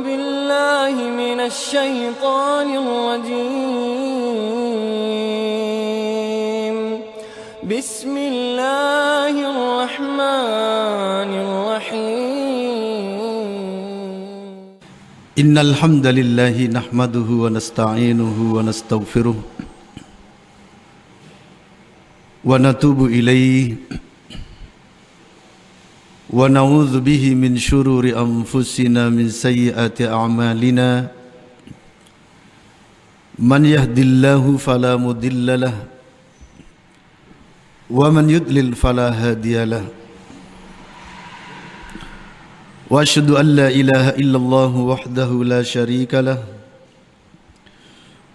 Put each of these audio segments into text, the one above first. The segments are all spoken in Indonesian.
بالله من الشيطان الرجيم. بسم الله الرحمن الرحيم. إن الحمد لله نحمده ونستعينه ونستغفره ونتوب إليه ونعوذ به من شرور أنفسنا من سيئات أعمالنا من يهد الله فلا مضل له ومن يضلل فلا هادي له وأشهد أن لا إله إلا الله وحده لا شريك له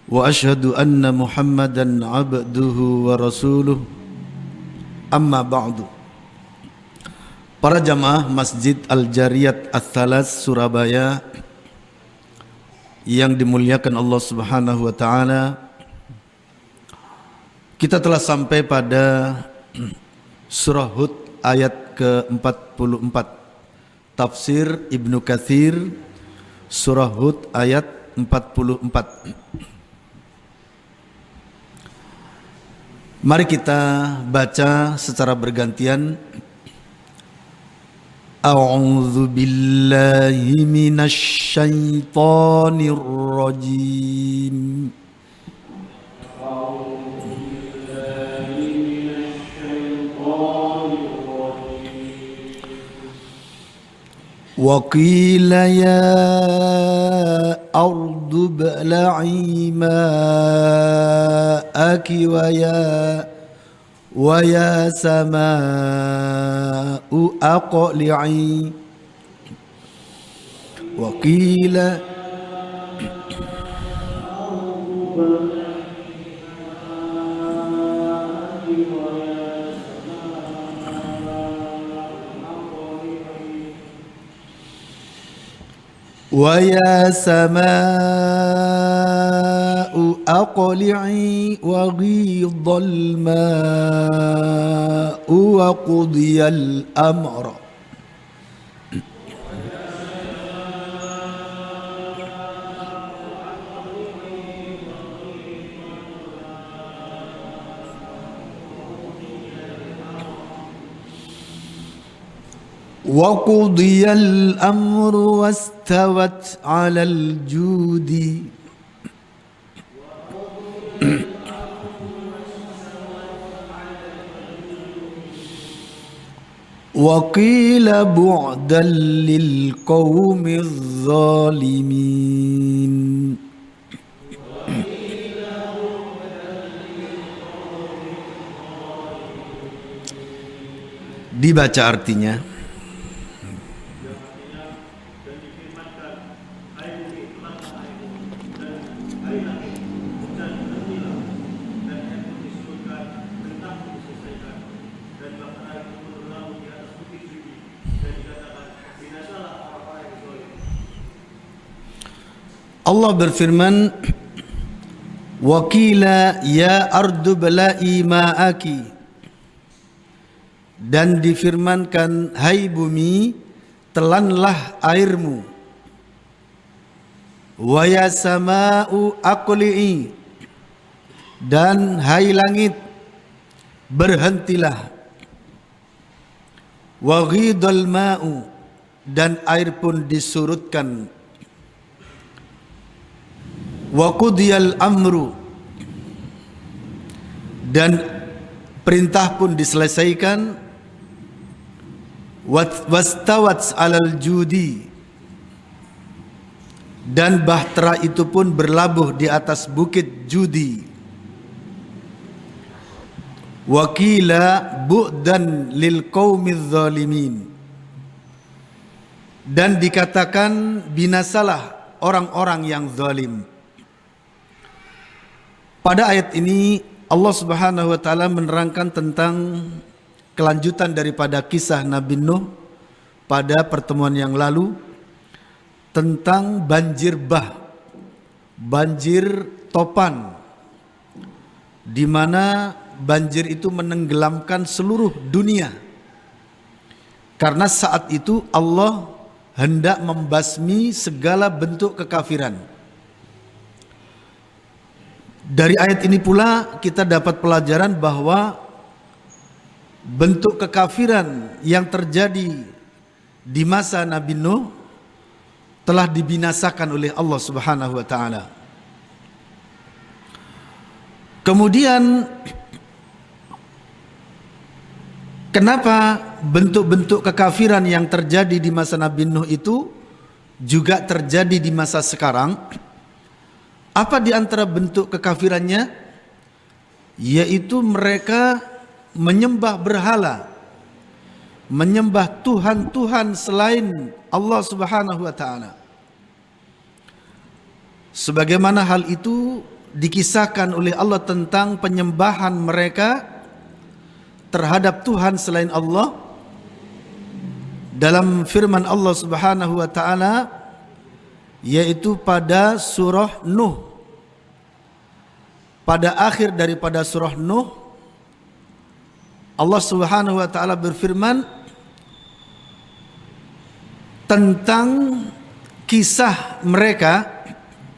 وأشهد أن محمدا عبده ورسوله أما بعد. Para jamaah Masjid Al-Jariyat Ats-Tsalas Surabaya yang dimuliakan Allah Subhanahu wa taala, kita telah sampai pada surah Hud ayat ke-44. Tafsir Ibnu Katsir surah Hud ayat 44. Mari kita baca secara bergantian. A'udzu billahi minasy syaithanir rajim. Wa qila ya ardu ibla'i ma'aki wa ya sama'u aqli'i wa qila wa ya sama'u aqli'i wa ghidhal ma'u wa qudiyal amr wa qudiyal amru wastawat 'alal judi wa qila bu'dan lil qaumiz zalimin. Dibaca artinya. Allah berfirman, wa qila ya ardu bla'i ma'aki, dan difirmankan, hai bumi, telanlah airmu. Wa ya sama'u aqli'i, dan hai langit, berhentilah. Wa ghidal ma'u, dan air pun disurutkan. Wa qudiyal amru, dan perintah pun diselesaikan. Wastawat 'alal judi, dan bahtera itu pun berlabuh di atas bukit Judi. Wa qila bu'dan lil qaumiz zalimin, dan dikatakan binasalah orang-orang yang zalim. Pada ayat ini Allah Subhanahu wa taala menerangkan tentang kelanjutan daripada kisah Nabi Nuh pada pertemuan yang lalu tentang banjir bah, banjir topan, di mana banjir itu menenggelamkan seluruh dunia. Karena saat itu Allah hendak membasmi segala bentuk kekafiran. Dari ayat ini pula kita dapat pelajaran bahwa bentuk kekafiran yang terjadi di masa Nabi Nuh telah dibinasakan oleh Allah Subhanahu wa taala. Kemudian kenapa bentuk-bentuk kekafiran yang terjadi di masa Nabi Nuh itu juga terjadi di masa sekarang? Apa di antara bentuk kekafirannya? Yaitu mereka menyembah berhala, menyembah Tuhan-Tuhan selain Allah Subhanahu wa taala. Sebagaimana hal itu dikisahkan oleh Allah tentang penyembahan mereka terhadap Tuhan selain Allah dalam firman Allah Subhanahu wa taala, yaitu pada surah Nuh. Pada akhir daripada surah Nuh, Allah Subhanahu wa taala berfirman tentang kisah mereka,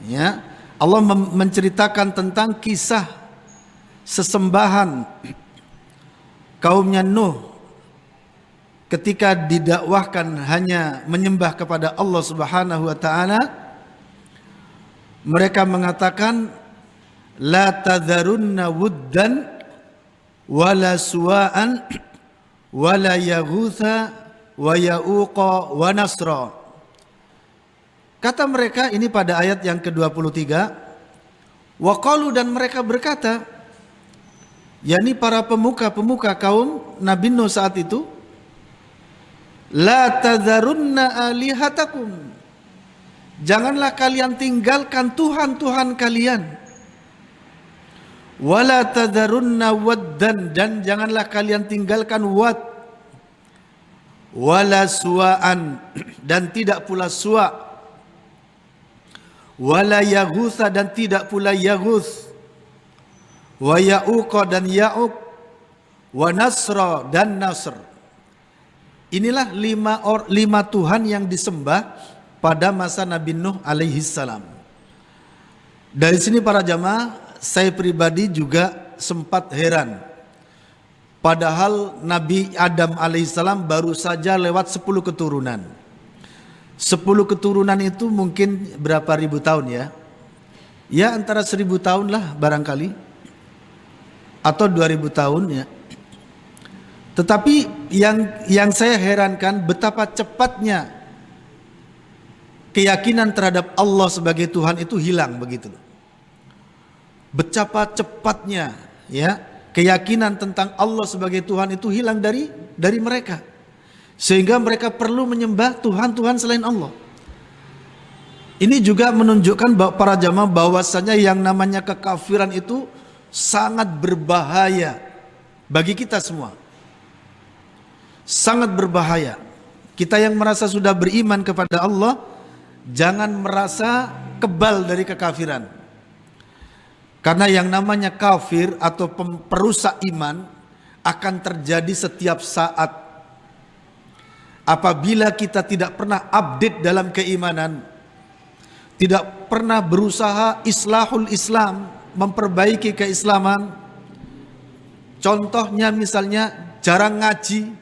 ya. Allah menceritakan tentang kisah sesembahan kaumnya Nuh ketika didakwahkan hanya menyembah kepada Allah Subhanahu wa taala. Mereka mengatakan la tadharunna wuddan wala suwa'an wala yaghutha wa ya'uqa wa nasra. Kata mereka ini pada ayat yang ke-23, wa qalu, dan mereka berkata, yakni para pemuka-pemuka kaum Nabi Nuh saat itu, la tadharunna alihatakum, janganlah kalian tinggalkan Tuhan-Tuhan kalian, wala tadharunna waddan, dan janganlah kalian tinggalkan Wad, wala suwa'an, dan tidak pula Suwa', wala yaghutha, dan tidak pula Yaghuth, wa ya'uqa, dan Ya'uq, wa nasra, dan Nasr. Inilah lima Tuhan yang disembah pada masa Nabi Nuh alaihi salam. Dari sini para jamaah, saya pribadi juga sempat heran. Padahal Nabi Adam alaihissalam baru saja lewat 10 keturunan. 10 keturunan itu mungkin berapa ribu tahun ya? Ya antara 1000 tahun lah barangkali, atau 2000 tahun ya. Tetapi yang saya herankan betapa cepatnya keyakinan terhadap Allah sebagai Tuhan itu hilang begitu. Betapa cepatnya ya keyakinan tentang Allah sebagai Tuhan itu hilang dari mereka, sehingga mereka perlu menyembah Tuhan-Tuhan selain Allah. Ini juga menunjukkan para jamaah bahwasanya yang namanya kekafiran itu sangat berbahaya bagi kita semua. Sangat berbahaya. Kita yang merasa sudah beriman kepada Allah, jangan merasa kebal dari kekafiran. Karena yang namanya kafir atau perusak iman akan terjadi setiap saat. Apabila kita tidak pernah update dalam keimanan, tidak pernah berusaha islahul Islam, memperbaiki keislaman. Contohnya misalnya jarang ngaji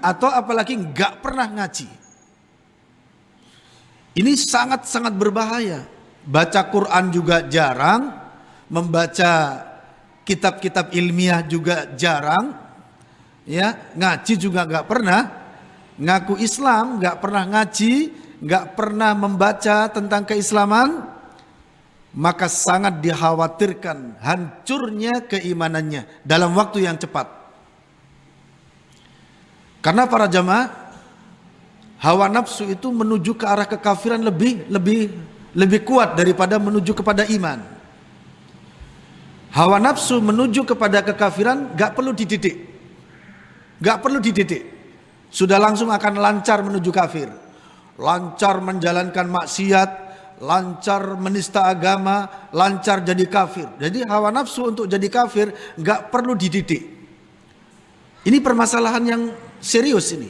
atau apalagi nggak pernah ngaji. Ini sangat-sangat berbahaya. Baca Quran juga jarang, membaca kitab-kitab ilmiah juga jarang, ya, ngaji juga nggak pernah, ngaku Islam nggak pernah ngaji, nggak pernah membaca tentang keislaman, maka sangat dikhawatirkan hancurnya keimanannya dalam waktu yang cepat. Karena para jamaah, hawa nafsu itu menuju ke arah kekafiran lebih kuat daripada menuju kepada iman. Hawa nafsu menuju kepada kekafiran gak perlu dididik, sudah langsung akan lancar menuju kafir, lancar menjalankan maksiat, lancar menista agama, lancar jadi kafir. Jadi hawa nafsu untuk jadi kafir gak perlu dididik. Ini permasalahan yang serius ini.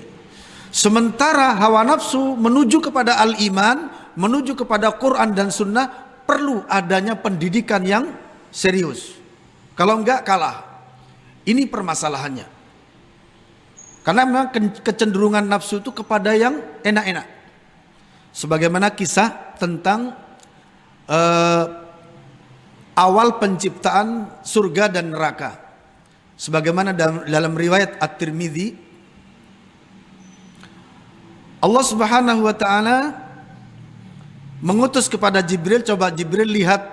Sementara hawa nafsu menuju kepada al-iman, menuju kepada Quran dan sunnah, perlu adanya pendidikan yang serius. Kalau enggak kalah. Ini permasalahannya. Karena memang kecenderungan nafsu itu kepada yang enak-enak. Sebagaimana kisah tentang awal penciptaan surga dan neraka. Sebagaimana dalam riwayat At-Tirmidzi, Allah Subhanahu wa taala mengutus kepada Jibril, coba Jibril lihat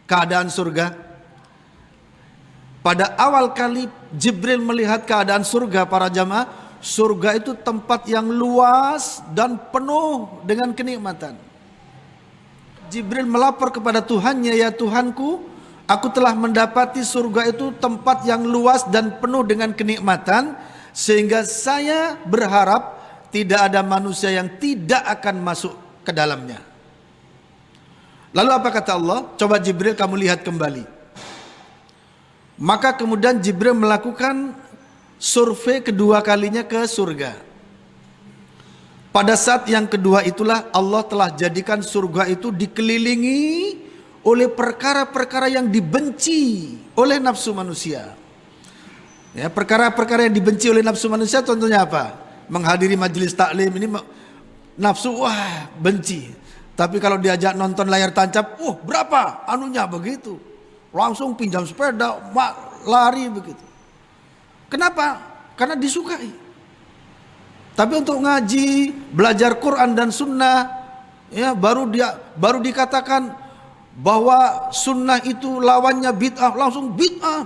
keadaan surga. Pada awal kali Jibril melihat keadaan surga, para jamaah, surga itu tempat yang luas dan penuh dengan kenikmatan. Jibril melapor kepada Tuhannya, ya Tuhanku, aku telah mendapati surga itu tempat yang luas dan penuh dengan kenikmatan, sehingga saya berharap tidak ada manusia yang tidak akan masuk ke dalamnya. Lalu apa kata Allah? Coba Jibril kamu lihat kembali. Maka kemudian Jibril melakukan survei kedua kalinya ke surga. Pada saat yang kedua itulah Allah telah jadikan surga itu dikelilingi oleh perkara-perkara yang dibenci oleh nafsu manusia. Ya, perkara-perkara yang dibenci oleh nafsu manusia contohnya apa? Menghadiri majelis taklim ini nafsu wah benci. Tapi kalau diajak nonton layar tancap, berapa anunya begitu. Langsung pinjam sepeda, lari begitu. Kenapa? Karena disukai. Tapi untuk ngaji, belajar Quran dan sunnah, ya baru dikatakan bahwa sunnah itu lawannya bid'ah, langsung bid'ah.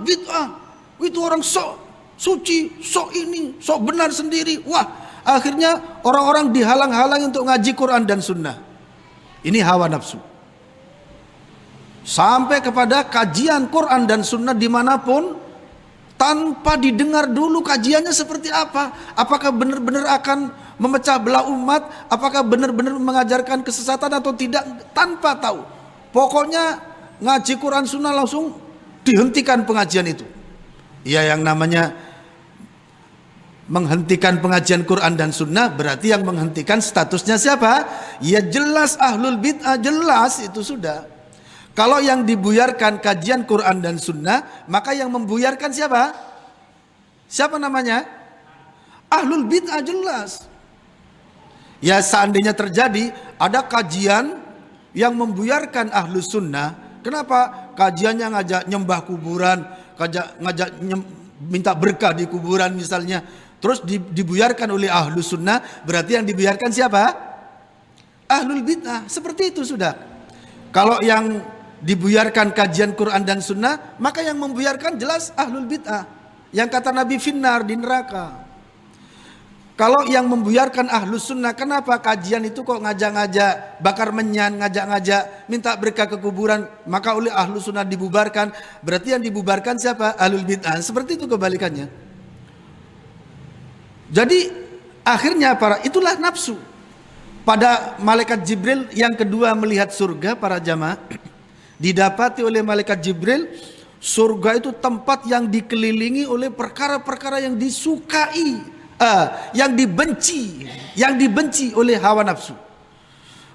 Itu orang sok suci, sok ini, sok benar sendiri. Wah, akhirnya orang-orang dihalang-halangi untuk ngaji Quran dan sunnah. Ini hawa nafsu. Sampai kepada kajian Quran dan sunnah dimanapun, tanpa didengar dulu kajiannya seperti apa. Apakah benar-benar akan memecah belah umat, apakah benar-benar mengajarkan kesesatan atau tidak, tanpa tahu. Pokoknya ngaji Quran sunnah langsung dihentikan pengajian itu. Ya, yang namanya menghentikan pengajian Quran dan sunnah berarti yang menghentikan statusnya siapa? Ya jelas ahlul bid'ah, jelas itu sudah. Kalau yang dibuyarkan kajian Quran dan sunnah, maka yang membuyarkan siapa? Siapa namanya? Ahlul bid'ah, jelas. Ya seandainya terjadi ada kajian yang membuyarkan ahlus sunnah, kenapa? Kajiannya ngajak nyembah kuburan, ngajak minta berkah di kuburan misalnya, terus dibuyarkan oleh ahlus sunnah, berarti yang dibuyarkan siapa? Ahlul bid'ah. Seperti itu sudah. Kalau yang dibuyarkan kajian Quran dan sunnah, maka yang membuyarkan jelas ahlul bid'ah. Yang kata Nabi finnar, di neraka. Kalau yang membuyarkan ahlus sunnah, kenapa kajian itu kok ngajak-ngajak bakar menyan, ngajak-ngajak minta berkah ke kuburan, maka oleh ahlus sunnah dibubarkan. Berarti yang dibubarkan siapa? Ahlul bid'ah. Seperti itu kebalikannya. Jadi akhirnya itulah nafsu. Pada malaikat Jibril yang kedua melihat surga, para jamaah, didapati oleh malaikat Jibril, surga itu tempat yang dikelilingi oleh perkara-perkara yang disukai, yang dibenci oleh hawa nafsu.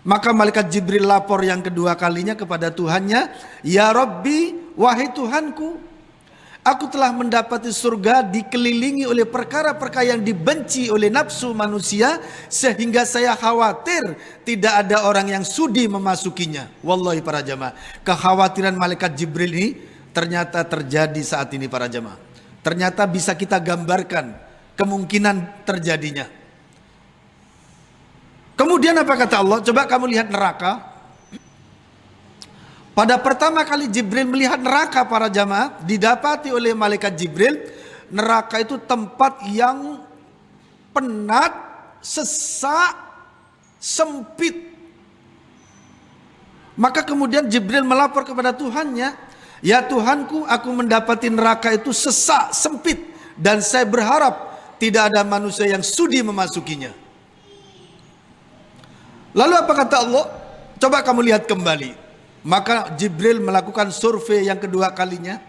Maka malaikat Jibril lapor yang kedua kalinya kepada Tuhannya, ya Rabbi, wahai Tuhanku, aku telah mendapati surga dikelilingi oleh perkara-perkara yang dibenci oleh nafsu manusia, sehingga saya khawatir tidak ada orang yang sudi memasukinya. Wallahi para jamaah, kekhawatiran malaikat Jibril ini ternyata terjadi saat ini para jamaah. Ternyata bisa kita gambarkan kemungkinan terjadinya. Kemudian apa kata Allah? Coba kamu lihat neraka. Pada pertama kali Jibril melihat neraka, para jamaah, didapati oleh malaikat Jibril, neraka itu tempat yang penat, sesak, sempit. Maka kemudian Jibril melapor kepada Tuhannya, ya Tuhanku, aku mendapati neraka itu sesak, sempit, dan saya berharap tidak ada manusia yang sudi memasukinya. Lalu apa kata Allah? Coba kamu lihat kembali. Maka Jibril melakukan survei yang kedua kalinya.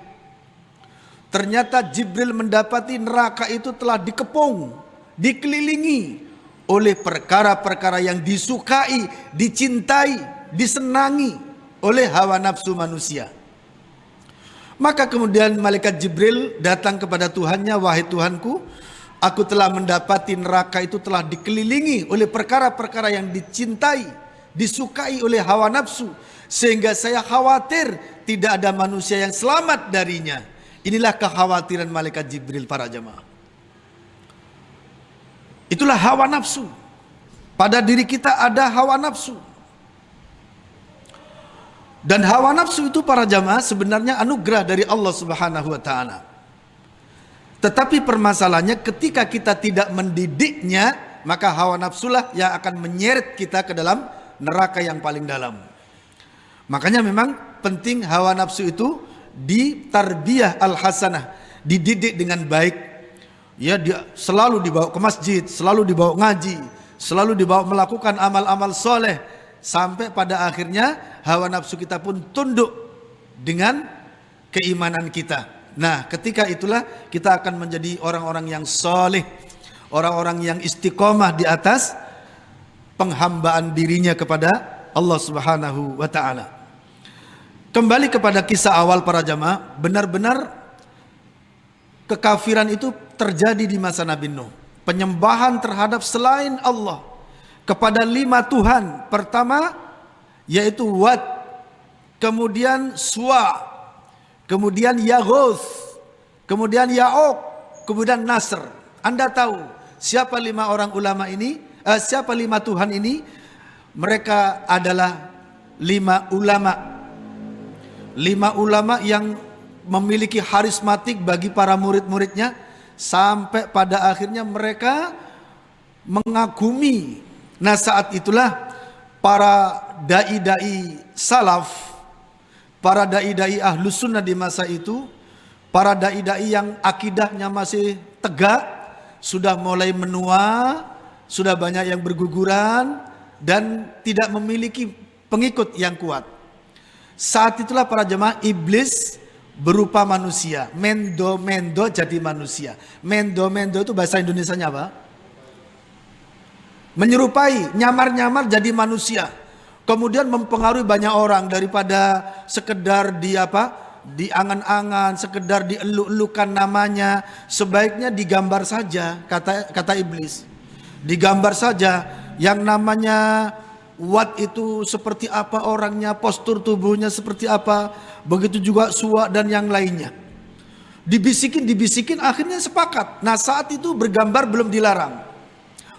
Ternyata Jibril mendapati neraka itu telah dikepung, dikelilingi oleh perkara-perkara yang disukai, dicintai, disenangi oleh hawa nafsu manusia. Maka kemudian malaikat Jibril datang kepada Tuhannya, wahai Tuhanku, aku telah mendapati neraka itu telah dikelilingi oleh perkara-perkara yang dicintai, disukai oleh hawa nafsu, sehingga saya khawatir tidak ada manusia yang selamat darinya. Inilah kekhawatiran malaikat Jibril, para jemaah. Itulah hawa nafsu. Pada diri kita ada hawa nafsu. Dan hawa nafsu itu, para jamaah, sebenarnya anugerah dari Allah Subhanahu wa taala. Tetapi permasalahannya ketika kita tidak mendidiknya, maka hawa nafsulah yang akan menyeret kita ke dalam neraka yang paling dalam. Makanya memang penting hawa nafsu itu ditarbiyah al-hasanah, dididik dengan baik. Ya, dia selalu dibawa ke masjid, selalu dibawa ngaji, selalu dibawa melakukan amal-amal soleh, sampai pada akhirnya hawa nafsu kita pun tunduk dengan keimanan kita. Nah, ketika itulah kita akan menjadi orang-orang yang soleh, orang-orang yang istiqomah di atas penghambaan dirinya kepada Allah Subhanahu wa taala. Kembali kepada kisah awal, para jamaah, benar-benar kekafiran itu terjadi di masa Nabi Nuh. Penyembahan terhadap selain Allah kepada 5 Tuhan. Pertama yaitu Wad, kemudian Suwa, kemudian Yaghuth, kemudian Ya'uq, kemudian Nasr. Anda tahu siapa 5 orang ulama ini? Siapa 5 Tuhan ini? Mereka adalah 5 ulama. 5 ulama yang memiliki harismatik bagi para murid-muridnya, sampai pada akhirnya mereka mengagumi. Nah, saat itulah para dai-dai salaf, para dai-dai ahlus sunnah di masa itu, para dai-dai yang akidahnya masih tegak, sudah mulai menua, sudah banyak yang berguguran dan tidak memiliki pengikut yang kuat. Saat itulah, para jemaah, iblis berupa manusia, mendo-mendo jadi manusia. Mendo-mendo itu bahasa Indonesianya apa? Menyerupai, nyamar-nyamar jadi manusia. Kemudian mempengaruhi banyak orang, daripada sekedar di angan-angan, sekedar dieluk-elukan namanya, sebaiknya digambar saja, kata iblis. Digambar saja yang namanya Wat itu seperti apa orangnya, postur tubuhnya seperti apa, begitu juga Suwa dan yang lainnya. Dibisikin, akhirnya sepakat. Nah, saat itu bergambar belum dilarang,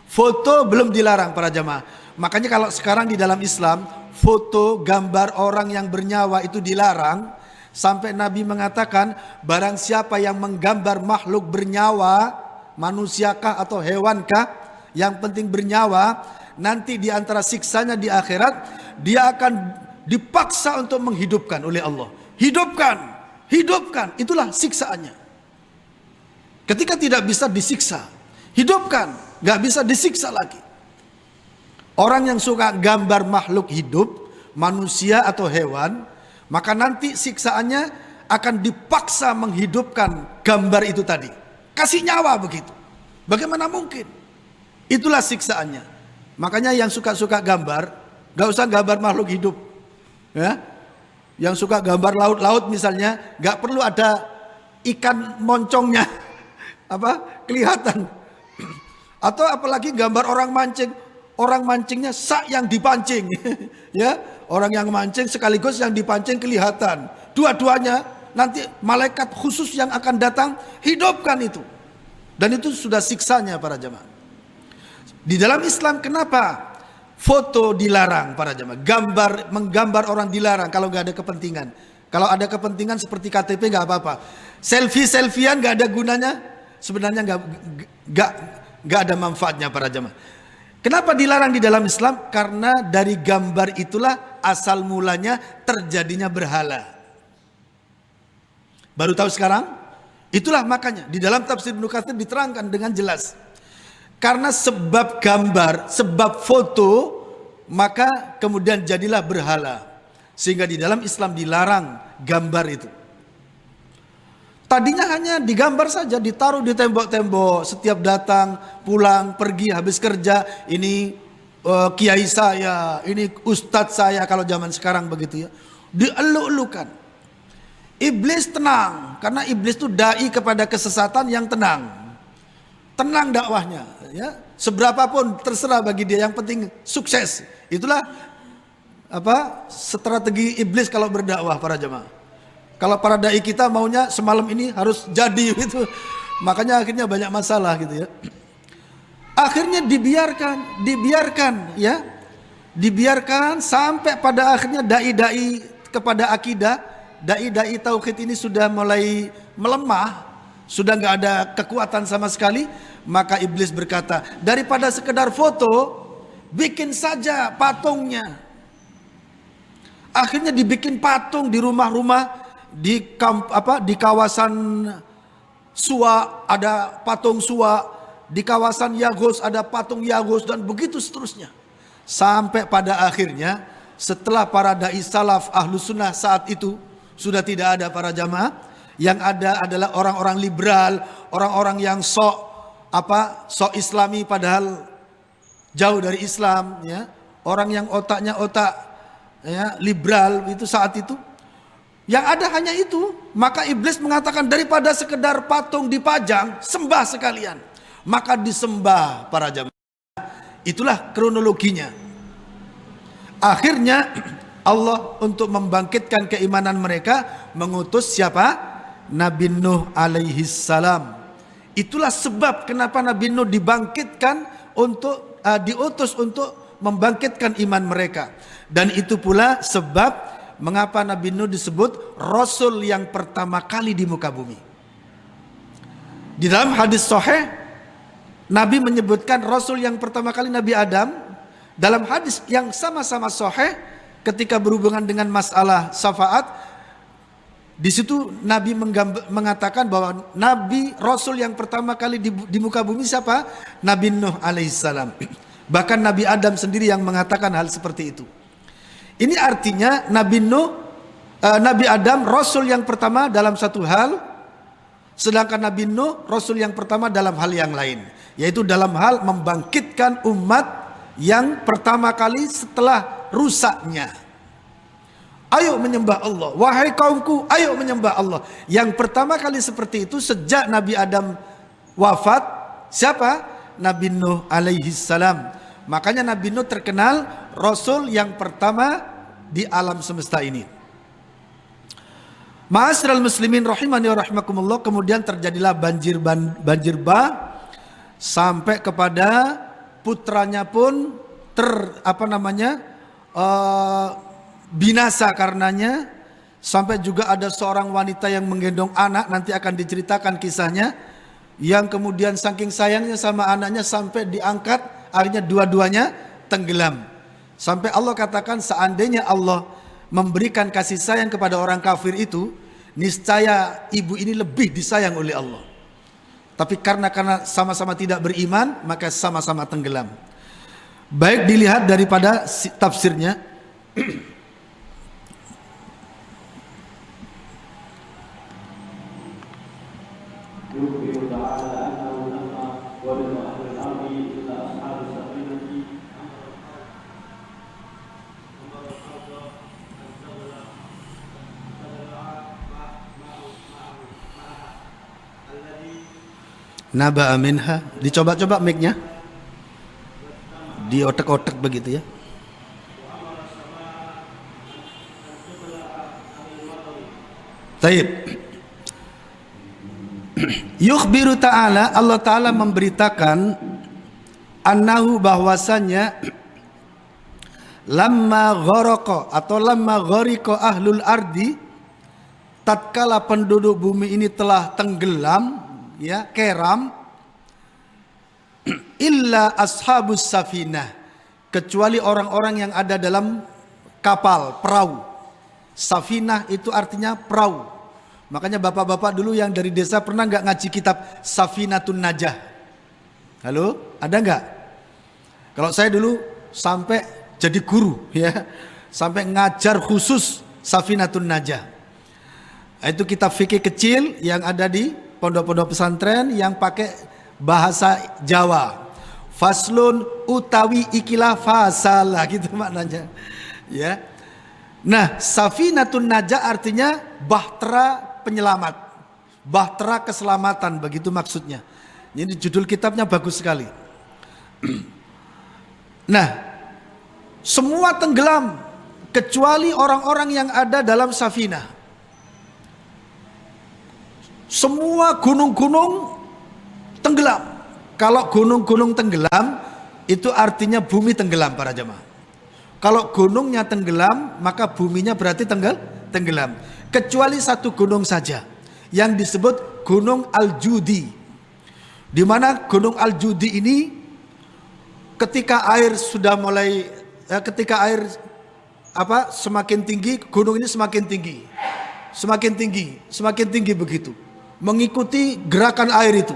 foto belum dilarang, para jamaah. Makanya kalau sekarang di dalam Islam, foto gambar orang yang bernyawa itu dilarang. Sampai Nabi mengatakan, barang siapa yang menggambar makhluk bernyawa, manusiakah atau hewankah, yang penting bernyawa, nanti di antara siksanya di akhirat, dia akan dipaksa untuk menghidupkan oleh Allah. Hidupkan, itulah siksaannya. Ketika tidak bisa disiksa, hidupkan, gak bisa disiksa lagi. Orang yang suka gambar makhluk hidup, manusia atau hewan, maka nanti siksaannya akan dipaksa menghidupkan gambar itu tadi. Kasih nyawa begitu. Bagaimana mungkin? Itulah siksaannya. Makanya yang suka-suka gambar, gak usah gambar makhluk hidup, ya. Yang suka gambar laut-laut misalnya, gak perlu ada ikan moncongnya, kelihatan. Atau apalagi gambar orang mancingnya sak yang dipancing, ya. Orang yang mancing sekaligus yang dipancing kelihatan. Dua-duanya nanti malaikat khusus yang akan datang hidupkan itu. Dan itu sudah siksanya, para jemaah. Di dalam Islam kenapa foto dilarang, para jemaah? Menggambar orang dilarang kalau nggak ada kepentingan. Kalau ada kepentingan seperti KTP nggak apa-apa. Selfie-selfian nggak ada gunanya. Sebenarnya nggak ada manfaatnya, para jemaah. Kenapa dilarang di dalam Islam? Karena dari gambar itulah asal mulanya terjadinya berhala. Baru tahu sekarang? Itulah makanya di dalam tafsir Ibnu Katsir diterangkan dengan jelas. Karena sebab gambar, sebab foto, maka kemudian jadilah berhala. Sehingga di dalam Islam dilarang gambar itu. Tadinya hanya digambar saja, ditaruh di tembok-tembok, setiap datang, pulang, pergi, habis kerja, ini kiai saya, ini ustadz saya kalau zaman sekarang begitu ya. Dieluk-elukan. Iblis tenang, karena iblis itu dai kepada kesesatan yang tenang. Tenang dakwahnya, ya. Seberapapun terserah bagi dia, yang penting sukses. Itulah strategi iblis kalau berdakwah para jemaah. Kalau para dai kita maunya semalam ini harus jadi gitu. Makanya akhirnya banyak masalah gitu ya. Akhirnya dibiarkan ya. Dibiarkan sampai pada akhirnya dai-dai kepada akidah, dai-dai tauhid ini sudah mulai melemah, sudah nggak ada kekuatan sama sekali. Maka iblis berkata, daripada sekedar foto, bikin saja patungnya. Akhirnya dibikin patung di rumah-rumah, di kawasan Suwa ada patung Suwa, di kawasan Yagos ada patung Yagos, dan begitu seterusnya. Sampai pada akhirnya setelah para dai salaf ahlu sunnah saat itu sudah tidak ada para jamaah, yang ada adalah orang-orang liberal, orang-orang yang sok islami padahal jauh dari Islam ya. Orang yang otaknya otak ya liberal itu saat itu. Yang ada hanya itu. Maka iblis mengatakan, daripada sekedar patung dipajang, sembah sekalian. Maka disembah para jamaah. Itulah kronologinya. Akhirnya Allah untuk membangkitkan keimanan mereka mengutus siapa? Nabi Nuh alaihi salam. Itulah sebab kenapa Nabi Nuh dibangkitkan untuk diutus untuk membangkitkan iman mereka. Dan itu pula sebab mengapa Nabi Nuh disebut Rasul yang pertama kali di muka bumi. Di dalam hadis sahih, Nabi menyebutkan Rasul yang pertama kali Nabi Adam. Dalam hadis yang sama-sama sahih, ketika berhubungan dengan masalah syafaat, di situ Nabi mengatakan bahwa Nabi Rasul yang pertama kali di muka bumi siapa? Nabi Nuh alaihissalam. Bahkan Nabi Adam sendiri yang mengatakan hal seperti itu. Ini artinya Nabi Adam Rasul yang pertama dalam satu hal, sedangkan Nabi Nuh Rasul yang pertama dalam hal yang lain, yaitu dalam hal membangkitkan umat yang pertama kali setelah rusaknya. Ayo menyembah Allah, wahai kaumku, ayo menyembah Allah. Yang pertama kali seperti itu sejak Nabi Adam wafat, siapa? Nabi Nuh alaihi salam. Makanya Nabi Nuh terkenal Rasul yang pertama di alam semesta ini. Ma'asyiral muslimin rahimani wa rahimakumullah. Kemudian terjadilah banjir bah sampai kepada putranya pun binasa karenanya. Sampai juga ada seorang wanita yang menggendong anak, nanti akan diceritakan kisahnya, yang kemudian saking sayangnya sama anaknya sampai diangkat, akhirnya dua-duanya tenggelam. Sampai Allah katakan, seandainya Allah memberikan kasih sayang kepada orang kafir itu, niscaya ibu ini lebih disayang oleh Allah. Tapi karena sama-sama tidak beriman, maka sama-sama tenggelam. Baik dilihat daripada tafsirnya. Naba'a minha, dicoba-coba mic-nya, diotek-otek begitu ya. Taib. Yukhbiru ta'ala, Allah Ta'ala memberitakan annahu bahwasanya lamma gharaqa atau lamma ghariqa ahlul ardi, tatkala penduduk bumi ini telah tenggelam ya, keram, illa ashabus safinah, kecuali orang-orang yang ada dalam kapal, perahu. Safinah itu artinya perahu. Makanya bapak-bapak dulu yang dari desa pernah nggak ngaji kitab Safinatun Najah? Halo, ada nggak? Kalau saya dulu sampai jadi guru ya, sampai ngajar khusus Safinatun Najah. Itu kitab fikih kecil yang ada di pondok-pondok pesantren yang pakai bahasa Jawa. Faslun utawi ikilah fasalah gitu maknanya. Ya. Nah, safinatun najah artinya bahtera penyelamat. Bahtera keselamatan, begitu maksudnya. Ini judul kitabnya bagus sekali. Nah, semua tenggelam kecuali orang-orang yang ada dalam safinah. Semua gunung-gunung tenggelam. Kalau gunung-gunung tenggelam, itu artinya bumi tenggelam para jemaah. Kalau gunungnya tenggelam, maka buminya berarti tenggelam. Kecuali satu gunung saja, yang disebut Gunung Al-Judi. Di mana Gunung Al-Judi ini, ketika air sudah mulai, ketika air semakin tinggi, gunung ini semakin tinggi, semakin tinggi begitu, mengikuti gerakan air itu.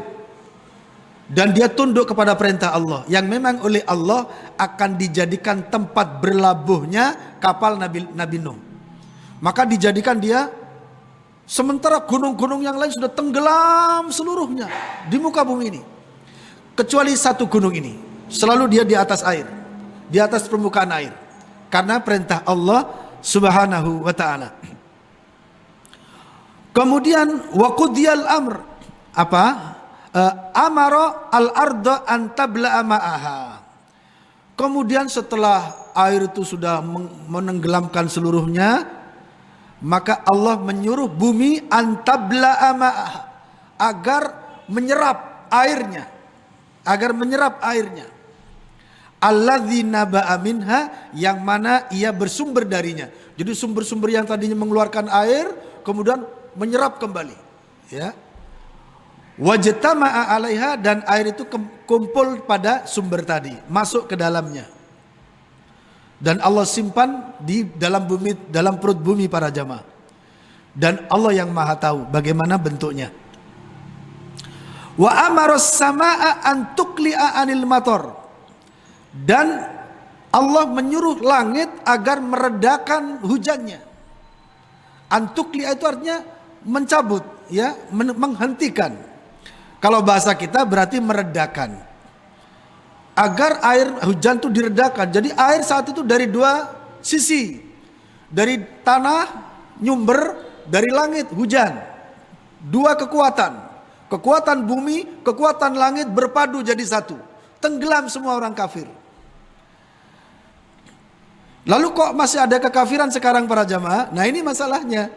Dan dia tunduk kepada perintah Allah yang memang oleh Allah akan dijadikan tempat berlabuhnya kapal Nabi Nuh. Maka dijadikan dia, sementara gunung-gunung yang lain sudah tenggelam seluruhnya di muka bumi ini, kecuali satu gunung ini selalu dia di atas air, di atas permukaan air, karena perintah Allah Subhanahu wa ta'ala. Kemudian waqudiyal amr, amara al-arda an tabla'a ma'aha. Kemudian setelah air itu sudah menenggelamkan seluruhnya, maka Allah menyuruh bumi an tabla'a ma'aha, agar menyerap airnya, alladzi naba'a minha, yang mana ia bersumber darinya. Jadi sumber-sumber yang tadinya mengeluarkan air kemudian menyerap kembali, ya. Wajtama'a 'alaiha, dan air itu kumpul pada sumber tadi, masuk ke dalamnya. Dan Allah simpan di dalam bumi, dalam perut bumi para jamaah. Dan Allah yang Maha tahu bagaimana bentuknya. Wa amaras samaa'a an tuqli'a 'anil matar. Dan Allah menyuruh langit agar meredakan hujannya. An tuqli'a itu artinya mencabut, ya, menghentikan. Kalau bahasa kita berarti meredakan. Agar air hujan itu diredakan. Jadi air saat itu dari dua sisi. Dari tanah nyumber, dari langit hujan. Dua kekuatan. Kekuatan bumi, kekuatan langit berpadu jadi satu. Tenggelam semua orang kafir. Lalu kok masih ada kekafiran sekarang para jamaah? Nah ini masalahnya.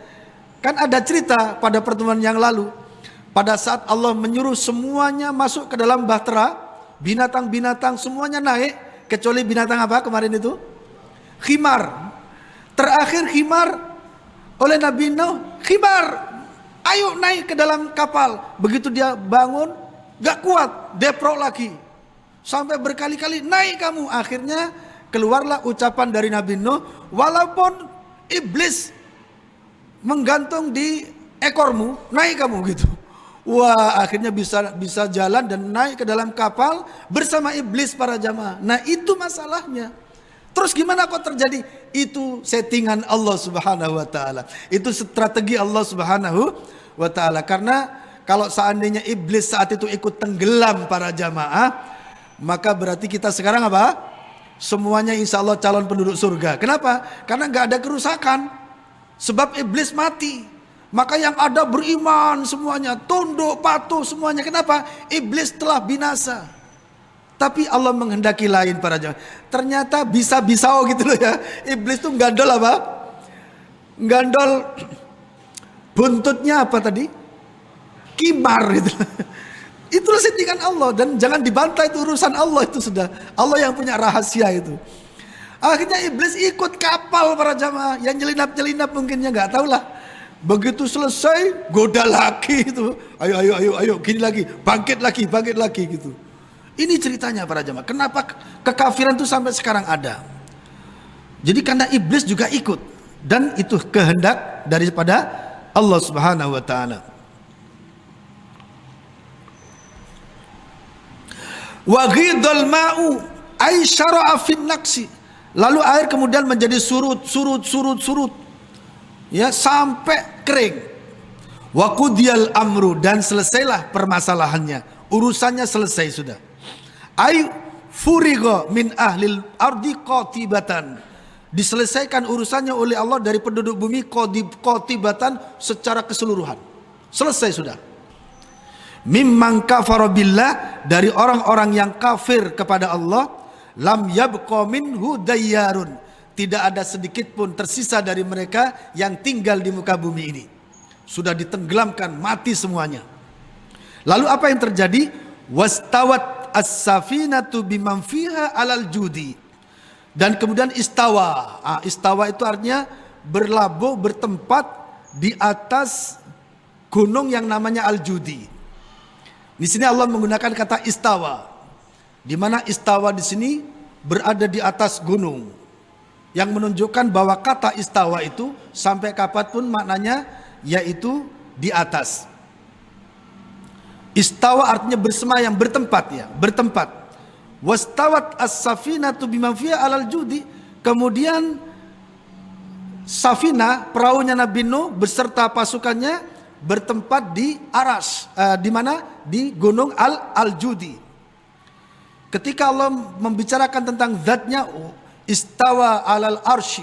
Kan ada cerita pada pertemuan yang lalu. Pada saat Allah menyuruh semuanya masuk ke dalam bahtera, binatang-binatang semuanya naik, kecuali binatang apa kemarin itu? Khimar. Terakhir khimar oleh Nabi Nuh, khimar, ayo naik ke dalam kapal. Begitu dia bangun, gak kuat, deprok lagi. Sampai berkali-kali, naik kamu. Akhirnya keluarlah ucapan dari Nabi Nuh, walaupun iblis menggantung di ekormu, naik kamu gitu. Wah, akhirnya bisa jalan dan naik ke dalam kapal bersama iblis para jamaah. Nah itu masalahnya. Terus gimana kok terjadi? Itu settingan Allah Subhanahu wa ta'ala. Itu strategi Allah Subhanahu wa ta'ala. Karena kalau seandainya iblis saat itu ikut tenggelam para jamaah, maka berarti kita sekarang apa? Semuanya insya Allah calon penduduk surga. Kenapa? Karena gak ada kerusakan. Sebab iblis mati. Maka yang ada beriman semuanya, tunduk, patuh semuanya. Kenapa? Iblis telah binasa. Tapi Allah menghendaki lain para jamaah. Ternyata bisa-bisau gitu loh ya. Iblis tuh gandol apa? Gandol buntutnya apa tadi? Kimar gitu. Itulah settingan Allah. Dan jangan dibantah, itu urusan Allah itu sudah. Allah yang punya rahasia itu. Akhirnya iblis ikut kapal para jamaah. Yang nyelinap-nyelinap mungkinnya gak tahu lah. Begitu selesai, goda lagi itu. Ayo, gini lagi, bangkit lagi gitu. Ini ceritanya para jamaah. Kenapa kekafiran itu sampai sekarang ada? Jadi karena iblis juga ikut. Dan itu kehendak daripada Allah Subhanahu wa ta'ala. Wa ghidal ma'u ay syara'a fin naqsi. Lalu air kemudian menjadi surut. Ya, sampai kering. Wa qudiyal amru, dan selesailah permasalahannya, urusannya selesai sudah. Ai furigo min ahlil ardi qatibatan, diselesaikan urusannya oleh Allah dari penduduk bumi qatibatan secara keseluruhan. Selesai sudah. Mimman kafara billah, dari orang-orang yang kafir kepada Allah, lam yabqa minhu dayyarun, tidak ada sedikit pun tersisa dari mereka yang tinggal di muka bumi ini. Sudah ditenggelamkan, mati semuanya. Lalu apa yang terjadi? Wastawat as-safinatu biman fiha alal judi. Dan kemudian istawa. Istawa itu artinya berlabuh, bertempat di atas gunung yang namanya Al-Judi. Di sini Allah menggunakan kata istawa. Di mana istawa di sini berada di atas gunung. Yang menunjukkan bahwa kata istawa itu sampai kapanpun maknanya yaitu di atas. Istawa artinya bersemayam, bertempat ya, bertempat. Wastawat as-safinatu biman fiha alal judi. Kemudian safina, perahunya Nabi Nuh beserta pasukannya bertempat di Aras, di mana? Di gunung Al-Judi. Ketika Allah membicarakan tentang zatnya, istawa alal arsy,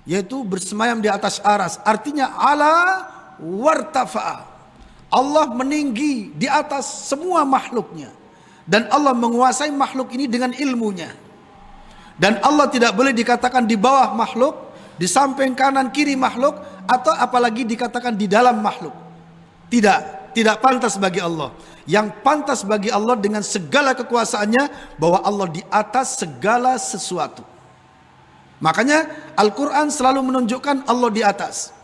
yaitu bersemayam di atas aras, artinya ala wartafa'a, Allah meninggi di atas semua makhluknya, dan Allah menguasai makhluk ini dengan ilmunya, dan Allah tidak boleh dikatakan di bawah makhluk, di samping kanan kiri makhluk, atau apalagi dikatakan di dalam makhluk. Tidak pantas bagi Allah. Yang pantas bagi Allah dengan segala kekuasaannya, bahwa Allah di atas segala sesuatu. Makanya Al-Quran selalu menunjukkan Allah di atas.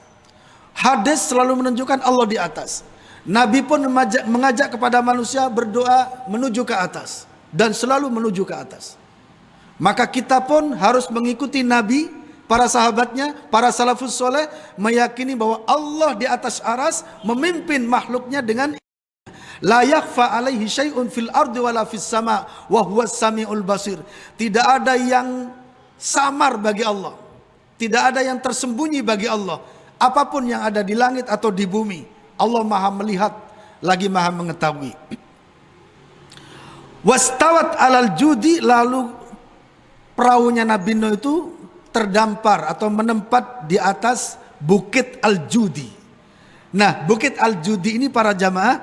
Hadis selalu menunjukkan Allah di atas. Nabi pun mengajak kepada manusia berdoa menuju ke atas, dan selalu menuju ke atas. Maka kita pun harus mengikuti Nabi, para sahabatnya, para salafus soleh, meyakini bahwa Allah di atas aras memimpin makhluknya dengan la yakhfa alaihi syai'un fil ardi wala fis sama wa huwas samiul basir. Tidak ada yang samar bagi Allah, tidak ada yang tersembunyi bagi Allah. Apapun yang ada di langit atau di bumi, Allah maha melihat lagi maha mengetahui. Wastawat alal judi, lalu perahunya Nabi Nuh itu terdampar atau menempat di atas bukit Al-Judi. Nah, bukit Al-Judi ini para jamaah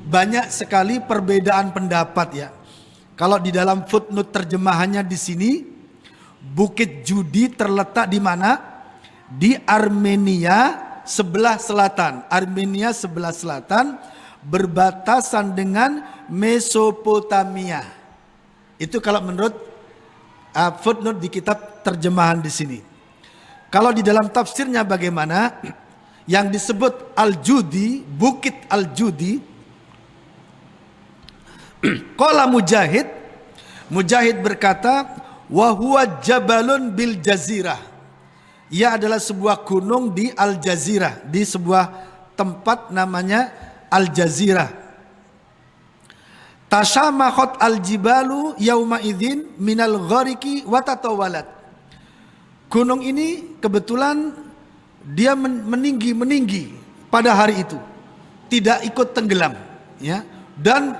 banyak sekali perbedaan pendapat ya. Kalau di dalam footnote terjemahannya di sini, Bukit Judi terletak di mana? Di Armenia sebelah selatan. Armenia sebelah selatan berbatasan dengan Mesopotamia. Itu kalau menurut footnote di kitab terjemahan di sini. Kalau di dalam tafsirnya bagaimana? Yang disebut Al-Judi, Bukit Al-Judi, qala Mujahid berkata, wa huwa jabalun bil jazirah. Ia adalah sebuah gunung di Al-Jazirah, di sebuah tempat namanya Al-Jazirah. Tashamakhat al-jibalu yauma idzin minal ghariki wa tatawalat. Gunung ini kebetulan dia meninggi pada hari itu, tidak ikut tenggelam ya, dan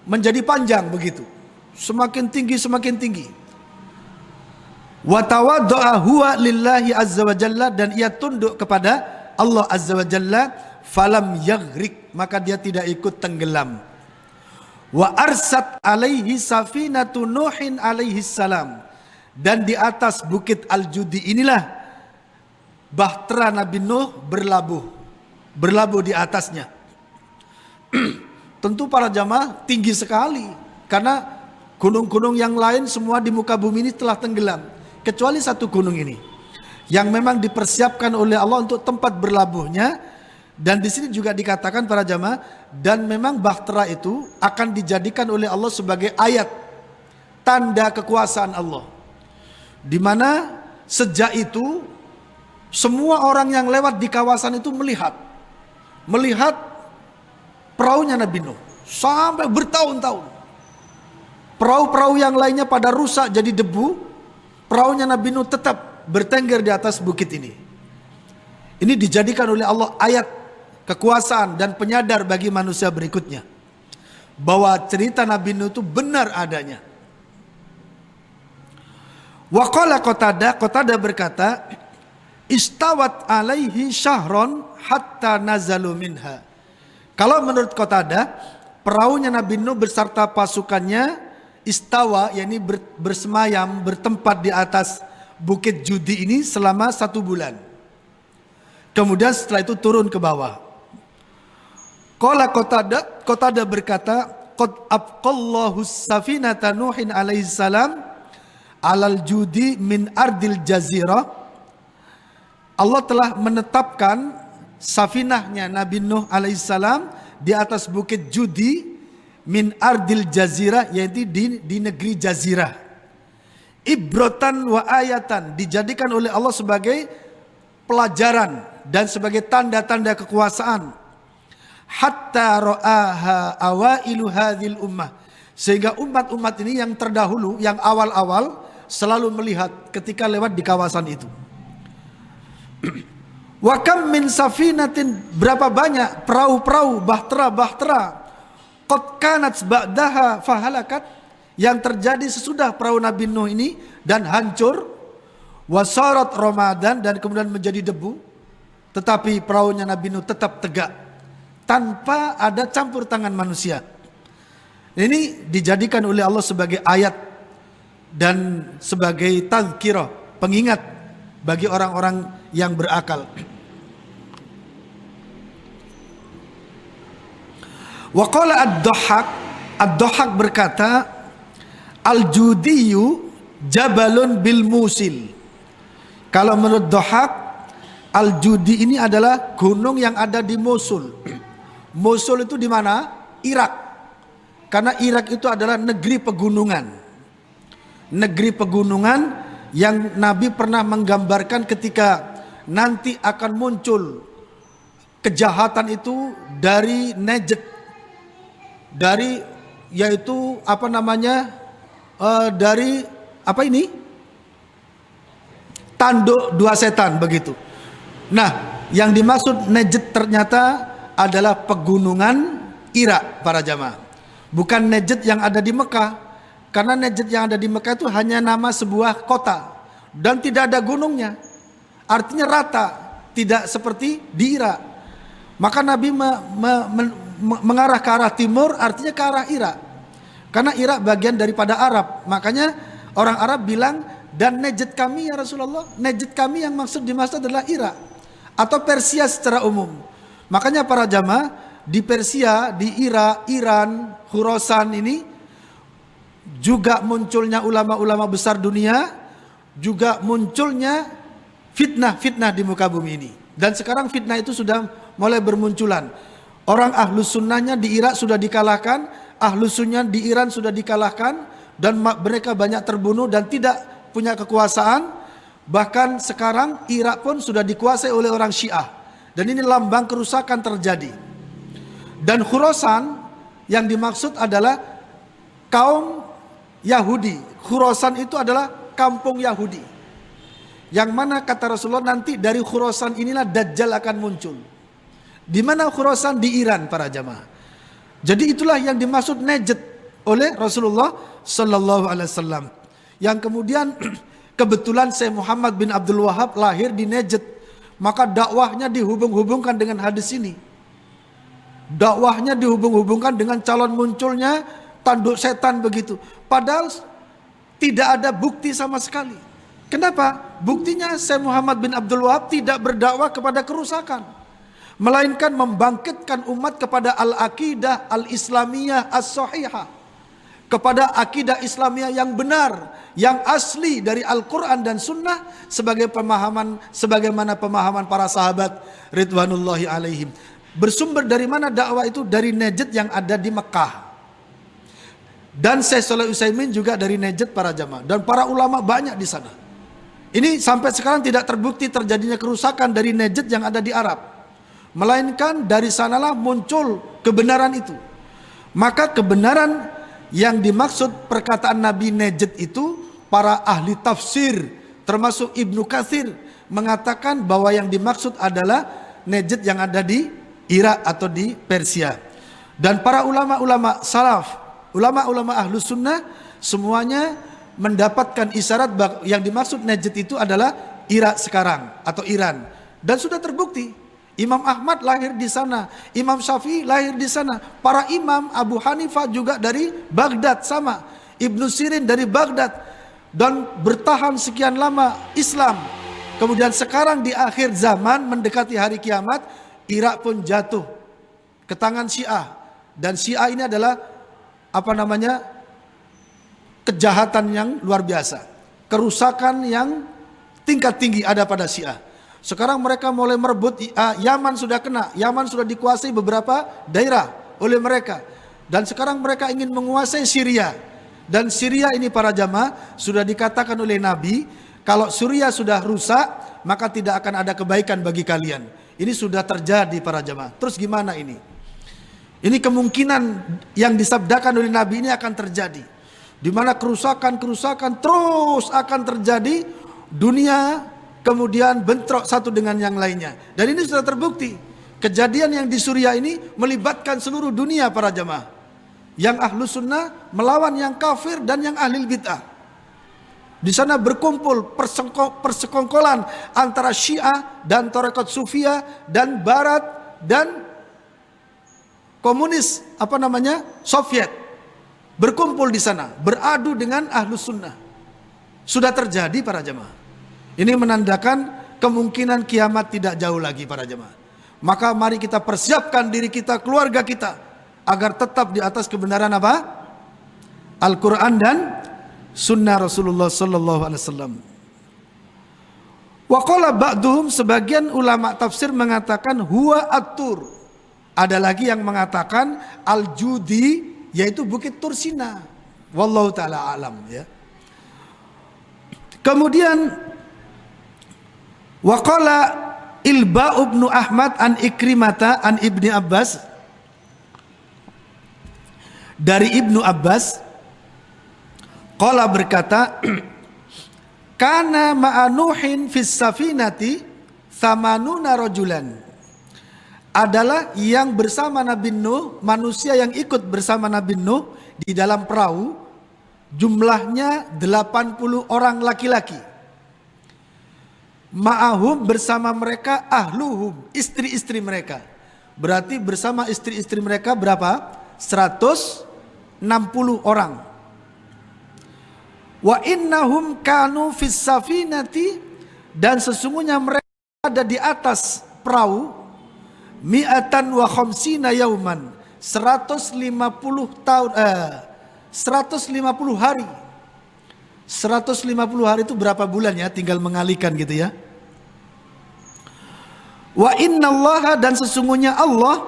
menjadi panjang begitu, semakin tinggi. Wa tawadda'a huwa lillahi azza wa jalla, dan ia tunduk kepada Allah azza wa jalla, falam yaghrik, maka dia tidak ikut tenggelam. Wa arsat alaihi safinatu Nuhin alaihi salam, dan di atas bukit Al-Judi inilah bahtera Nabi Nuh berlabuh di atasnya. Tentu para jamaah tinggi sekali, karena gunung-gunung yang lain semua di muka bumi ini telah tenggelam, kecuali satu gunung ini yang memang dipersiapkan oleh Allah untuk tempat berlabuhnya. Dan di sini juga dikatakan para jamaah, dan memang bahtera itu akan dijadikan oleh Allah sebagai ayat tanda kekuasaan Allah, di mana sejak itu semua orang yang lewat di kawasan itu melihat perahunya Nabi Nuh sampai bertahun-tahun. Perahu-perahu yang lainnya pada rusak jadi debu, perahunya Nabi Nuh tetap bertengger di atas bukit ini. Ini dijadikan oleh Allah ayat kekuasaan dan penyadar bagi manusia berikutnya bahwa cerita Nabi Nuh itu benar adanya. Wa qala Qatadah berkata, istawat alaihi syahron hatta nazalu minha. Kalau menurut Qatadah, perahunya Nabi Nuh beserta pasukannya istawa, yakni bersemayam, bertempat di atas bukit Judi ini selama 1 bulan. Kemudian setelah itu turun ke bawah. Qala Qatadah berkata, qad abqallahu safinata Nuhin alaihi salam alal Judi min ardil jazirah. Allah telah menetapkan safinahnya Nabi Nuh alaihissalam di atas bukit Judi min ardil jazirah, yaitu di negeri jazirah. Ibrotan wa ayatan, dijadikan oleh Allah sebagai pelajaran dan sebagai tanda-tanda kekuasaan. Hatta ra'aha awailu hadhil ummah, sehingga umat-umat ini yang terdahulu, yang awal-awal selalu melihat ketika lewat di kawasan itu. Wa kam min safinatin, berapa banyak perahu-perahu, bahtera qad kanat ba'daha fahalakat, yang terjadi sesudah perahu Nabi Nuh ini dan hancur. Wasarat Ramadan, dan kemudian menjadi debu, tetapi perahunya Nabi Nuh tetap tegak tanpa ada campur tangan manusia. Ini dijadikan oleh Allah sebagai ayat dan sebagai tazkirah, pengingat bagi orang-orang yang berakal. Wa qala ad-Dhahhak berkata, al-Judiyu jabalun bil Musil. Kalau menurut Dhahhak, al-Judi ini adalah gunung yang ada di Mosul. Mosul itu di mana? Irak. Karena Irak itu adalah negeri pegunungan. Negeri pegunungan yang Nabi pernah menggambarkan ketika nanti akan muncul kejahatan itu dari Najd, dari yaitu apa namanya, dari apa ini, tanduk 2 setan begitu. Nah, yang dimaksud Najd ternyata adalah pegunungan Irak para jamaah, bukan Najd yang ada di Mekah. Karena Najd yang ada di Mekah itu hanya nama sebuah kota dan tidak ada gunungnya. Artinya rata, tidak seperti di Irak. Maka Nabi mengarah ke arah timur, artinya ke arah Irak. Karena Irak bagian daripada Arab. Makanya orang Arab bilang, dan Najd kami ya Rasulullah, Najd kami yang dimaksud adalah Irak atau Persia secara umum. Makanya para jamaah di Persia, di Irak, Iran, Khurasan ini juga munculnya ulama-ulama besar dunia, juga munculnya fitnah-fitnah di muka bumi ini. Dan sekarang fitnah itu sudah mulai bermunculan. Orang ahlus sunnahnya di Irak sudah dikalahkan, ahlus sunnah di Iran sudah dikalahkan, dan mereka banyak terbunuh dan tidak punya kekuasaan. Bahkan sekarang Irak pun sudah dikuasai oleh orang Syiah. Dan ini lambang kerusakan terjadi. Dan Khurasan yang dimaksud adalah kaum Yahudi. Khurasan itu adalah kampung Yahudi. Yang mana kata Rasulullah, nanti dari Khurasan inilah Dajjal akan muncul. Di mana Khurasan? Di Iran para jamaah. Jadi itulah yang dimaksud Najd oleh Rasulullah sallallahu alaihi wasallam. Yang kemudian kebetulan Syekh Muhammad bin Abdul Wahab lahir di Najd, maka dakwahnya dihubung-hubungkan dengan hadis ini. Dakwahnya dihubung-hubungkan dengan calon munculnya tanduk setan begitu. Padahal tidak ada bukti sama sekali. Kenapa? Buktinya Syekh Muhammad bin Abdul Wahab tidak berdakwah kepada kerusakan, melainkan membangkitkan umat kepada al-aqidah al-islamiyah as-sahihah, kepada akidah Islamiyah yang benar, yang asli dari Al-Quran dan Sunnah, sebagaimana pemahaman para sahabat ridwanullahi alaihim. Bersumber dari mana dakwah itu? Dari Najd yang ada di Mekah. Dan Syekh Shalih Utsaimin juga dari Najd para jamaah, dan para ulama banyak di sana. Ini sampai sekarang tidak terbukti terjadinya kerusakan dari Najd yang ada di Arab, melainkan dari sanalah muncul kebenaran itu. Maka kebenaran yang dimaksud perkataan Nabi Najd itu, para ahli tafsir termasuk Ibnu Katsir mengatakan bahwa yang dimaksud adalah Najd yang ada di Irak atau di Persia. Dan para ulama-ulama salaf, ulama-ulama ahlus sunnah, semuanya mendapatkan isyarat yang dimaksud Najd itu adalah Irak sekarang atau Iran. Dan sudah terbukti, Imam Ahmad lahir di sana, Imam Syafi'i lahir di sana, para imam, Abu Hanifah juga dari Baghdad sama, Ibnu Sirin dari Baghdad, dan bertahan sekian lama Islam. Kemudian sekarang di akhir zaman mendekati hari kiamat, Irak pun jatuh ke tangan Syiah. Dan Syiah ini adalah kejahatan yang luar biasa, kerusakan yang tingkat tinggi ada pada Syiah. Sekarang mereka mulai merebut, Yaman sudah kena, Yaman sudah dikuasai beberapa daerah oleh mereka. Dan sekarang mereka ingin menguasai Syria. Dan Syria ini para jamaah sudah dikatakan oleh Nabi, kalau Syria sudah rusak, maka tidak akan ada kebaikan bagi kalian. Ini sudah terjadi para jamaah. Terus gimana ini? Ini kemungkinan yang disabdakan oleh Nabi ini akan terjadi. Di mana kerusakan-kerusakan terus akan terjadi, dunia kemudian bentrok satu dengan yang lainnya. Dan ini sudah terbukti. Kejadian yang di Suriah ini melibatkan seluruh dunia para jamaah. Yang ahlu sunnah melawan yang kafir dan yang ahli bid'ah. Di sana berkumpul persekongkolan antara Syiah dan Tarekat Sufiyah dan Barat dan komunis Soviet. Berkumpul di sana, beradu dengan ahlu sunnah. Sudah terjadi para jamaah. Ini menandakan kemungkinan kiamat tidak jauh lagi para jemaah. Maka mari kita persiapkan diri kita, keluarga kita, agar tetap di atas kebenaran apa? Al-Quran dan Sunnah Rasulullah Sallallahu Alaihi Wasallam. Wa qala ba'duhum, sebagian ulama tafsir mengatakan huwa at-tur. Ada lagi yang mengatakan al-Judi, yaitu Bukit Tursina. Wallahu taala alam ya. Kemudian wa qala Ilba ibnu Ahmad an Ikrimata an Ibni Abbas, dari Ibnu Abbas qala berkata kana ma'anuhin fis safinati thamanuna rajulan, adalah yang bersama Nabi Nuh, manusia yang ikut bersama Nabi Nuh di dalam perahu, jumlahnya 80 orang laki-laki. Ma'ahum, bersama mereka, ahluhum, istri-istri mereka. Berarti bersama istri-istri mereka berapa? 160 orang. Wa innahum kanu fis safinati, dan sesungguhnya mereka ada di atas perahu, mi'atan wa khamsina yauman, 150 tahun 150 hari. 150 hari itu berapa bulan ya? Tinggal mengalihkan gitu ya. Wa innallaha, dan sesungguhnya Allah,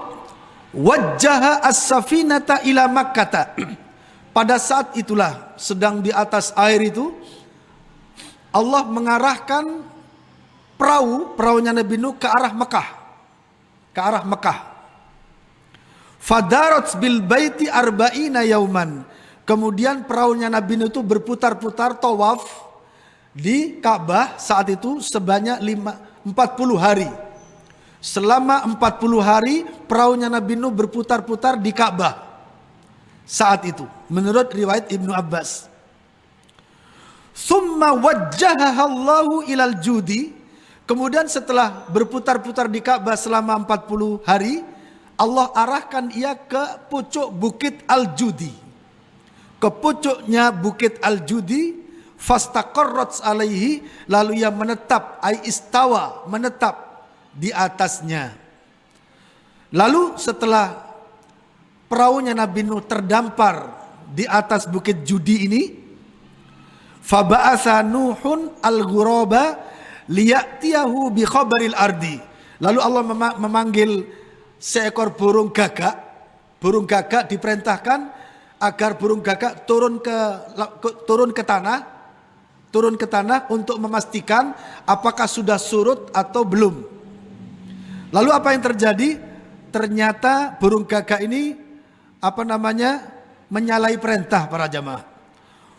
wajjaha as-safinata ila Makkah. Pada saat itulah, sedang di atas air itu, Allah mengarahkan perahunya Nabi Nuh ke arah Mekah. Ke arah Mekah. Fadarat bil baiti arba'ina yauman. Kemudian perahunya Nabi Nuh itu berputar-putar tawaf di Ka'bah saat itu sebanyak 40 hari. Selama 40 hari perahunya Nabi Nuh berputar-putar di Ka'bah saat itu, menurut riwayat Ibnu Abbas. Summa wajjahaha Allahu ilal judi. Kemudian setelah berputar-putar di Ka'bah selama 40 hari, Allah arahkan ia ke pucuk Bukit Al-Judi. Ke pucuknya Bukit Al-Judi, fastaqarrat alaihi, lalu ia menetap, istawa, menetap di atasnya. Lalu setelah perahunya Nabi Nuh terdampar di atas Bukit Judi ini, faba'atha Nuhun al-ghuraba liya'tiyahu bi khabaril ardi. Lalu Allah memanggil seekor burung gagak. Burung gagak diperintahkan agar burung gagak turun ke tanah untuk memastikan apakah sudah surut atau belum. Lalu apa yang terjadi? Ternyata burung gagak ini menyalahi perintah para jamaah.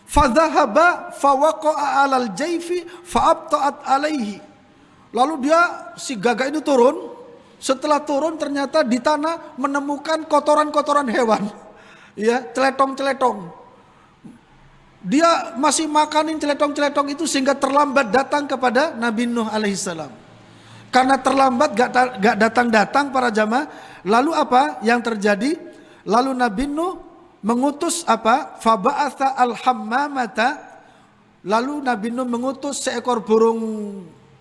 Fadhahaba fawaqa'a 'alal jayfi fa'abta'at 'alaihi. Lalu si gagak ini turun, Setelah turun ternyata di tanah menemukan kotoran-kotoran hewan. Ya, celetong-celetong. Dia masih makanin celetong-celetong itu sehingga terlambat datang kepada Nabi Nuh alaihissalam. Karena terlambat gak datang-datang para jamaah. Lalu apa yang terjadi? Lalu Nabi Nuh mengutus apa? Faba'atha al-hammamata. Lalu Nabi Nuh mengutus seekor burung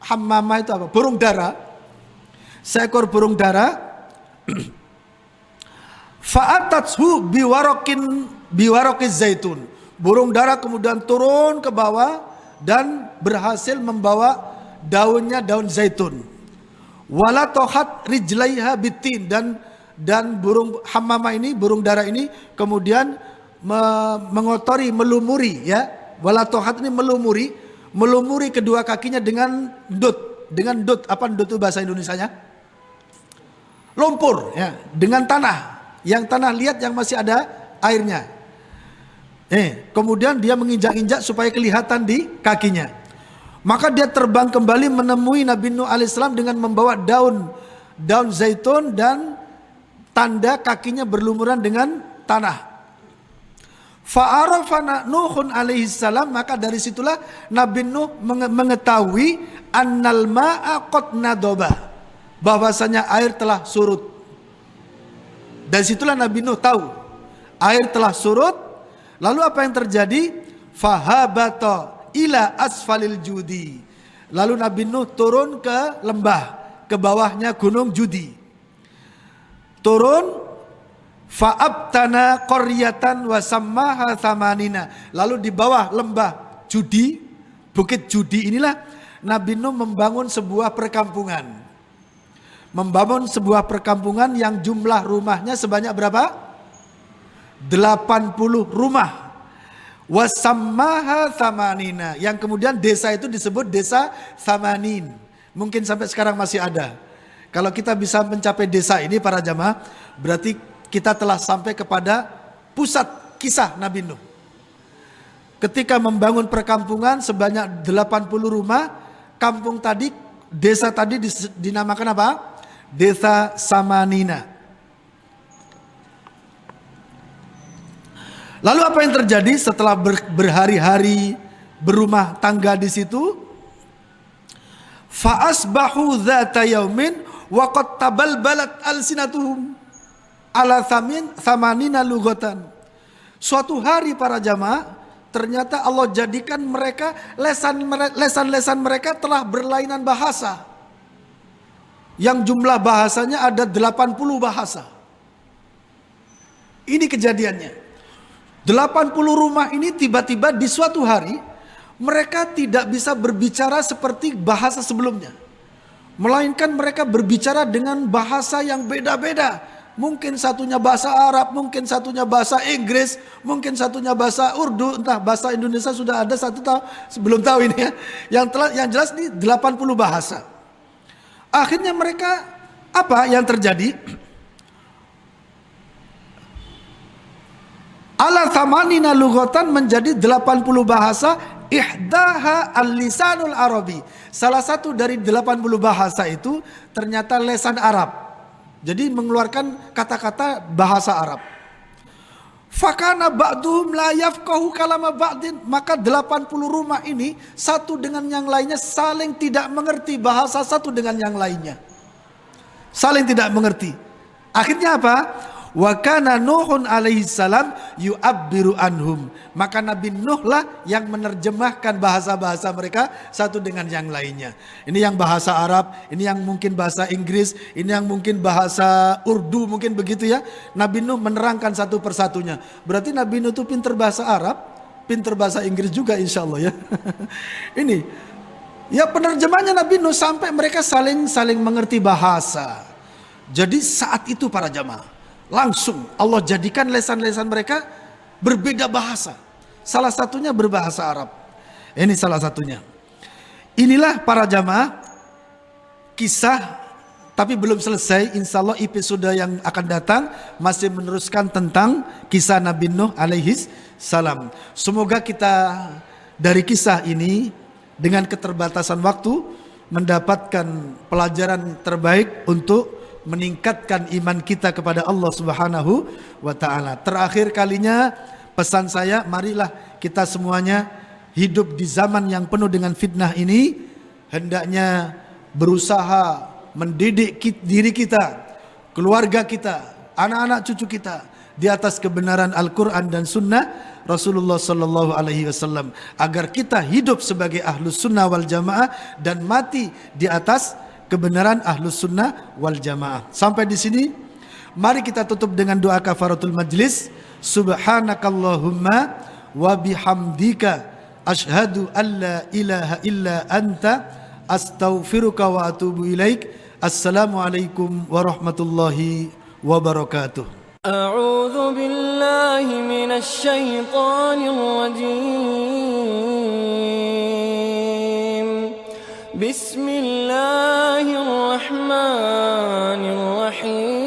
hammamah itu apa? Burung dara. Seekor burung dara. Fa'atathu biwarokiz zaitun. Burung dara kemudian turun ke bawah dan berhasil membawa daunnya, daun zaitun. Wala tohat rijlaiha bitin, dan burung hammamah ini, burung dara ini kemudian mengotori, melumuri ya. Wala tohat ini melumuri kedua kakinya dengan dut. Dengan dut, apa dut itu bahasa Indonesianya? Lumpur ya, dengan tanah. Yang tanah liat yang masih ada airnya. Kemudian dia menginjak-injak supaya kelihatan di kakinya. Maka dia terbang kembali menemui Nabi Nuh alaihissalam dengan membawa daun zaitun dan tanda kakinya berlumuran dengan tanah. Fa'arafana Nuhun alaihissalam, maka dari situlah Nabi Nuh mengetahui annal ma'a qad nadaba, bahwasanya air telah surut. Dari situlah Nabi Nuh tahu air telah surut. Lalu apa yang terjadi? Fahabata ila asfalil judi. Lalu Nabi Nuh turun ke lembah, ke bawahnya gunung Judi. Turun, fa'abtana qaryatan wa sammaha thamanina. Lalu di bawah lembah Judi, bukit Judi inilah Nabi Nuh membangun sebuah perkampungan. Membangun sebuah perkampungan yang jumlah rumahnya sebanyak berapa? 80 rumah. Wasammaha thamanina, yang kemudian desa itu disebut desa Thamanin. Mungkin sampai sekarang masih ada. Kalau kita bisa mencapai desa ini para jamaah, berarti kita telah sampai kepada pusat kisah Nabi Nuh. Ketika membangun perkampungan sebanyak 80 rumah, kampung tadi, desa tadi dinamakan apa? Desa Samanina. Lalu apa yang terjadi setelah berhari-hari berumah tangga di situ? Fa'asbahu dzata yaumin wa qad tabalbalat alsinatuhum ala thamanina lughatan. Suatu hari para jamaah, ternyata Allah jadikan mereka lesan-lesan mereka telah berlainan bahasa. Yang jumlah bahasanya ada 80 bahasa. Ini kejadiannya. 80 rumah ini tiba-tiba di suatu hari mereka tidak bisa berbicara seperti bahasa sebelumnya. Melainkan mereka berbicara dengan bahasa yang beda-beda. Mungkin satunya bahasa Arab, mungkin satunya bahasa Inggris, mungkin satunya bahasa Urdu, entah bahasa Indonesia sudah ada satu tahun, sebelum tahu ini ya. Yang jelas ini 80 bahasa. Akhirnya mereka, apa yang terjadi? Ala thamanina lughatan, menjadi 80 bahasa. Ihdaha al-lisanul arabi. Salah satu dari 80 bahasa itu ternyata lesan Arab. Jadi mengeluarkan kata-kata bahasa Arab. Fakana ba'duhum la yafqahu kalama ba'din. Maka 80 rumah ini satu dengan yang lainnya saling tidak mengerti bahasa satu dengan yang lainnya. Saling tidak mengerti. Akhirnya apa? Wa kana Nuhun alaihi salam yu'abbiru anhum. Maka Nabi Nuh lah yang menerjemahkan bahasa-bahasa mereka satu dengan yang lainnya. Ini yang bahasa Arab, ini yang mungkin bahasa Inggris, ini yang mungkin bahasa Urdu, mungkin begitu ya. Nabi Nuh menerangkan satu persatunya. Berarti Nabi Nuh itu pinter bahasa Arab, pinter bahasa Inggris juga insya Allah ya. Ini ya penerjemahnya Nabi Nuh sampai mereka saling mengerti bahasa. Jadi saat itu para jamaah, langsung Allah jadikan lesan-lesan mereka berbeda bahasa. Salah satunya berbahasa Arab. Ini salah satunya. Inilah para jamaah kisah, tapi belum selesai. Insya Allah episode yang akan datang masih meneruskan tentang kisah Nabi Nuh alaihi salam. Semoga kita dari kisah ini dengan keterbatasan waktu mendapatkan pelajaran terbaik untuk meningkatkan iman kita kepada Allah Subhanahu wa taala. Terakhir kalinya pesan saya, marilah kita semuanya hidup di zaman yang penuh dengan fitnah ini, hendaknya berusaha mendidik diri kita, keluarga kita, anak-anak cucu kita di atas kebenaran Al-Quran dan Sunnah Rasulullah Sallallahu Alaihi Wasallam, agar kita hidup sebagai ahlus sunnah wal jamaah dan mati di atas kebenaran ahlus sunnah wal jamaah. Sampai di sini, mari kita tutup dengan doa kafaratul majlis. Subhanakallahumma wa bihamdika asyhadu an la ilaha illa anta astaghfiruka wa atubu ilaik. Assalamualaikum warahmatullahi wabarakatuh. أعوذ بالله من الشيطان الرجيم بسم الله الرحمن الرحيم